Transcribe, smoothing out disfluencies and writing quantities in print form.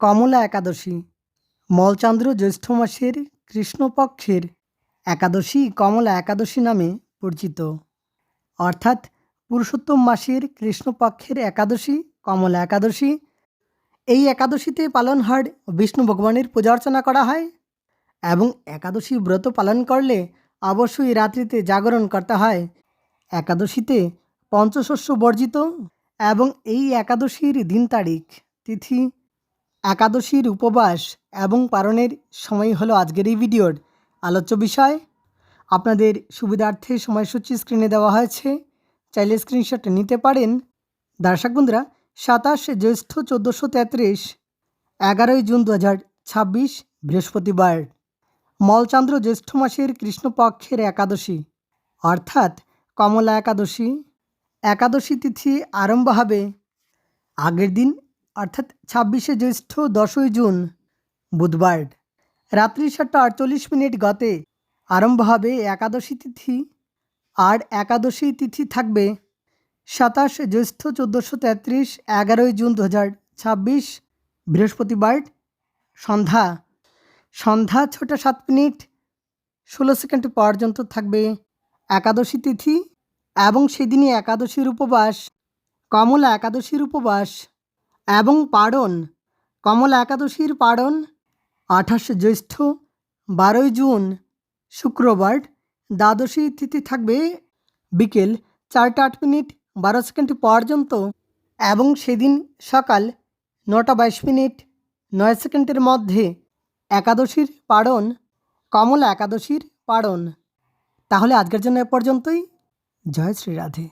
কমলা একাদশী মলচান্দ্র জ্যৈষ্ঠ মাসের কৃষ্ণপক্ষের একাদশী কমলা একাদশী নামে পরিচিত। অর্থাৎ পুরুষোত্তম মাসের কৃষ্ণপক্ষের একাদশী কমলা একাদশী। এই একাদশীতে পালন হয় বিষ্ণু ভগবানের পূজা অর্চনা করা হয় এবং একাদশী ব্রত পালন করলে অবশ্যই রাত্রিতে জাগরণ করতে হয়। একাদশীতে পঞ্চশস্য বর্জিত এবং এই একাদশীর দিন তারিখ তিথি একাদশীর উপবাস এবং পালনের সময় হলো আজকের এই ভিডিওর আলোচ্য বিষয়। আপনাদের সুবিধার্থে সময়সূচি স্ক্রিনে দেওয়া হয়েছে, চাইলে স্ক্রিনশট নিতে পারেন। দর্শক বন্ধুরা, 27 জ্যৈষ্ঠ 1433, 11 জুন 2026 বৃহস্পতিবার, মলচান্দ্র জ্যৈষ্ঠ মাসের কৃষ্ণপক্ষের একাদশী অর্থাৎ কমলা একাদশী। একাদশী তিথি আরম্ভ হবে আগের দিন অর্থাৎ 26 জ্যৈষ্ঠ 10 জুন বুধবার রাত্রি 7:48 গতে আরম্ভ হবে একাদশী তিথি। আর একাদশী তিথি থাকবে 27 জ্যৈষ্ঠ 1433, 11 জুন 2026 বৃহস্পতিবার সন্ধ্যা 6টা 7:16 পর্যন্ত থাকবে একাদশী তিথি এবং সেদিনই একাদশীর উপবাস কমলা একাদশীর উপবাস এবং পারণ কমলা একাদশীর পারণ 28 জ্যৈষ্ঠ 12 জুন শুক্রবার দ্বাদশী তিথি থাকবে বিকেল 4টা 8:12 পর্যন্ত এবং সেদিন সকাল 9টা 22:09 মধ্যে একাদশীর পারণ কমলা একাদশীর পারণ। তাহলে আজকের জন্য এ পর্যন্তই। জয় শ্রী রাধে।